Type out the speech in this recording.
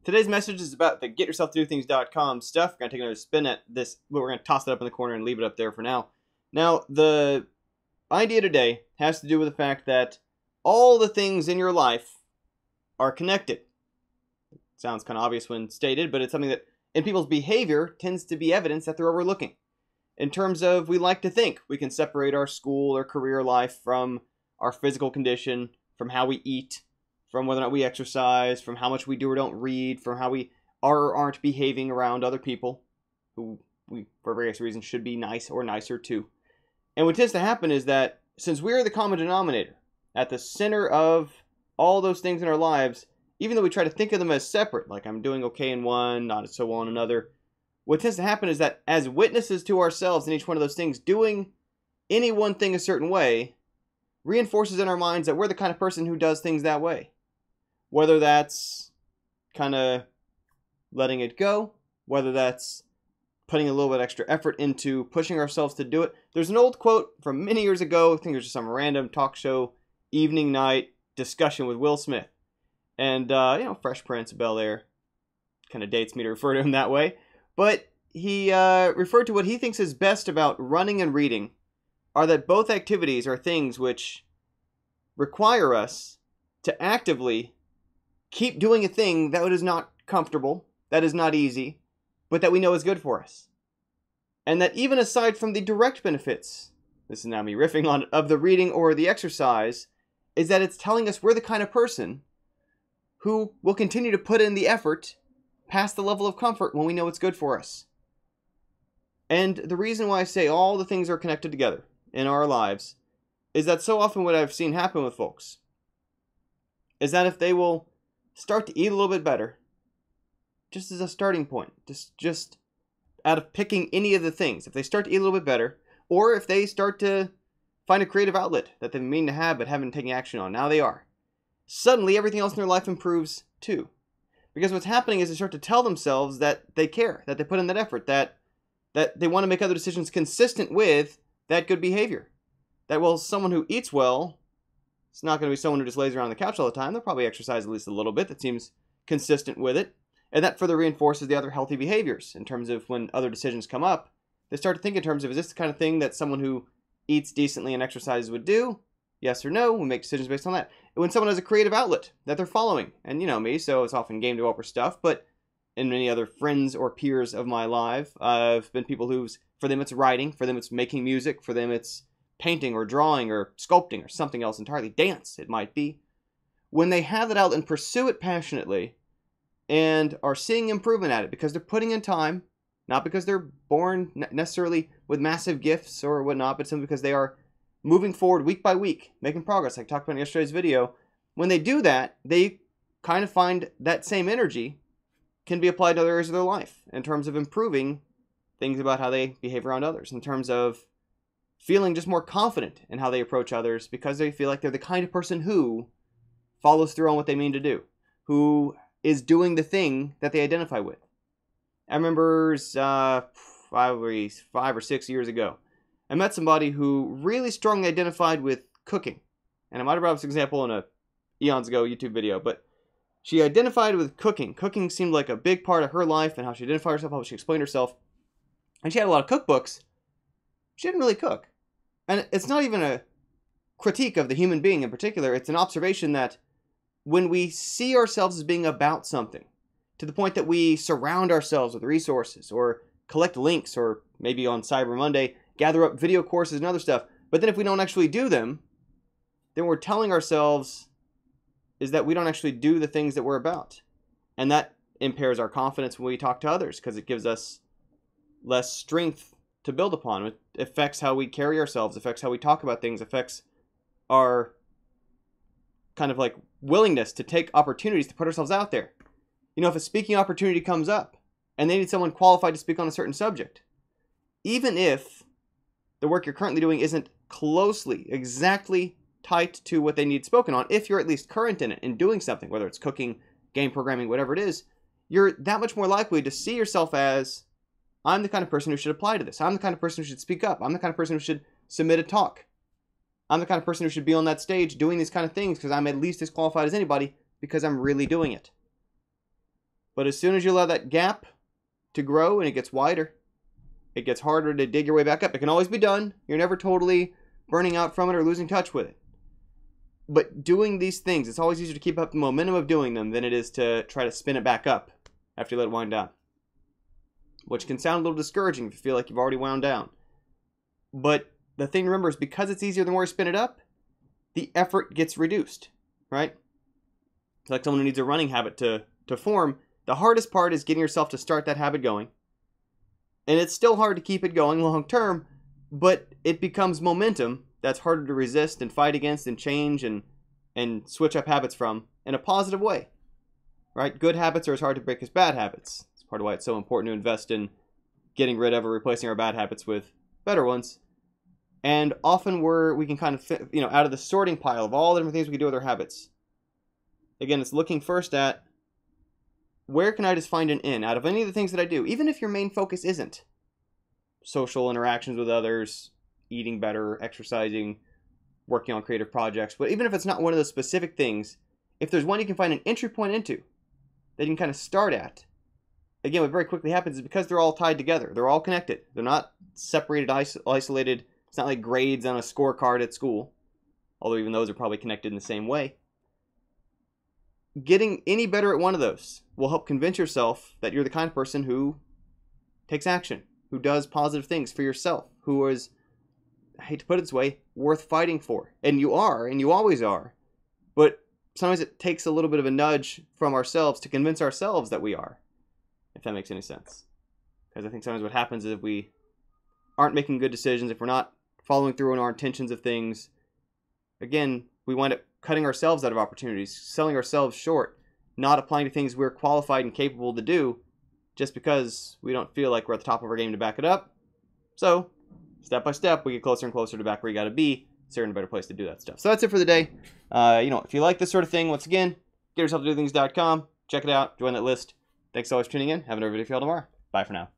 Today's message is about the getyourselftodothings.com stuff. We're going to take another spin at this, but we're going to toss it up in the corner and leave it up there for now. Now, the idea today has to do with the fact that all the things in your life are connected. It sounds kind of obvious when stated, but it's something that in people's behavior tends to be evidence that they're overlooking. In terms of, we like to think we can separate our school or career life from our physical condition, from how we eat, from whether or not we exercise, from how much we do or don't read, from how we are or aren't behaving around other people who we, for various reasons, should be nice or nicer to. And what tends to happen is that since we're the common denominator at the center of all those things in our lives, even though we try to think of them as separate, like I'm doing okay in one, not so well in another, what tends to happen is that as witnesses to ourselves in each one of those things, doing any one thing a certain way reinforces in our minds that we're the kind of person who does things that way. Whether that's kind of letting it go, whether that's putting a little bit extra effort into pushing ourselves to do it. There's an old quote from many years ago. I think it was just some random talk show, evening night discussion with Will Smith. And, Fresh Prince of Bel-Air kind of dates me to refer to him that way. But he referred to what he thinks is best about running and reading are that both activities are things which require us to actively keep doing a thing that is not comfortable, that is not easy, but that we know is good for us. And that even aside from the direct benefits, this is now me riffing on it, of the reading or the exercise, is that it's telling us we're the kind of person who will continue to put in the effort past the level of comfort when we know it's good for us. And the reason why I say all the things are connected together in our lives is that so often what I've seen happen with folks is that if they will start to eat a little bit better, just as a starting point, just out of picking any of the things, if they start to eat a little bit better, or if they start to find a creative outlet that they've been meaning to have but haven't taken action on, now they are. Suddenly everything else in their life improves too. Because what's happening is they start to tell themselves that they care, that they put in that effort, that they want to make other decisions consistent with that good behavior. That, well, someone who eats well, it's not going to be someone who just lays around on the couch all the time. They'll probably exercise at least a little bit. That seems consistent with it. And that further reinforces the other healthy behaviors in terms of when other decisions come up. They start to think in terms of, is this the kind of thing that someone who eats decently and exercises would do? Yes or no? We make decisions based on that. When someone has a creative outlet that they're following, and you know me, so it's often game developer stuff, but in many other friends or peers of my life, I've been people who's, for them it's writing, for them it's making music, for them it's painting or drawing or sculpting or something else entirely, dance it might be. When they have that out and pursue it passionately and are seeing improvement at it because they're putting in time, not because they're born necessarily with massive gifts or whatnot, but simply because they are moving forward week by week, making progress, like I talked about in yesterday's video. When they do that, they kind of find that same energy can be applied to other areas of their life in terms of improving things about how they behave around others, in terms of feeling just more confident in how they approach others because they feel like they're the kind of person who follows through on what they mean to do, who is doing the thing that they identify with. I remember 5 or 6 years ago, I met somebody who really strongly identified with cooking. And I might have brought this example in a eons ago YouTube video, but she identified with cooking. Cooking seemed like a big part of her life and how she identified herself, how she explained herself. And she had a lot of cookbooks. She didn't really cook. And it's not even a critique of the human being in particular. It's an observation that when we see ourselves as being about something, to the point that we surround ourselves with resources or collect links or maybe on Cyber Monday, gather up video courses and other stuff, but then if we don't actually do them, then we're telling ourselves is that we don't actually do the things that we're about. And that impairs our confidence when we talk to others because it gives us less strength to build upon. It affects how we carry ourselves, affects how we talk about things, affects our kind of like willingness to take opportunities to put ourselves out there. You know, if a speaking opportunity comes up and they need someone qualified to speak on a certain subject, even if the work you're currently doing isn't closely, exactly tight to what they need spoken on, if you're at least current in it, in doing something, whether it's cooking, game programming, whatever it is, you're that much more likely to see yourself as, I'm the kind of person who should apply to this. I'm the kind of person who should speak up. I'm the kind of person who should submit a talk. I'm the kind of person who should be on that stage doing these kind of things because I'm at least as qualified as anybody because I'm really doing it. But as soon as you allow that gap to grow and it gets wider, it gets harder to dig your way back up. It can always be done. You're never totally burning out from it or losing touch with it. But doing these things, it's always easier to keep up the momentum of doing them than it is to try to spin it back up after you let it wind down. Which can sound a little discouraging if you feel like you've already wound down. But the thing to remember is because it's easier the more you spin it up, the effort gets reduced, right? It's like someone who needs a running habit to form. The hardest part is getting yourself to start that habit going. And it's still hard to keep it going long term, but it becomes momentum that's harder to resist and fight against and change and switch up habits from in a positive way, right? Good habits are as hard to break as bad habits. It's part of why it's so important to invest in getting rid of or replacing our bad habits with better ones. And often we can kind of fit, out of the sorting pile of all the different things we can do with our habits. Again, it's looking first at where can I just find an in out of any of the things that I do, even if your main focus isn't social interactions with others, eating better, exercising, working on creative projects. But even if it's not one of those specific things, if there's one you can find an entry point into that you can kind of start at, again, what very quickly happens is because they're all tied together. They're all connected. They're not separated, isolated. It's not like grades on a scorecard at school, although even those are probably connected in the same way. Getting any better at one of those will help convince yourself that you're the kind of person who takes action, who does positive things for yourself, who is, I hate to put it this way, worth fighting for. And you are, and you always are. But sometimes it takes a little bit of a nudge from ourselves to convince ourselves that we are, if that makes any sense. Because I think sometimes what happens is if we aren't making good decisions, if we're not following through on our intentions of things, again, we wind up cutting ourselves out of opportunities, selling ourselves short, not applying to things we're qualified and capable to do just because we don't feel like we're at the top of our game to back it up. So, step by step, we get closer and closer to back where you got to be, so you're in a better place to do that stuff. So that's it for the day. If you like this sort of thing, once again, GetYourselfToDoThings.com. Check it out. Join that list. Thanks so much for tuning in. Have another video for y'all tomorrow. Bye for now.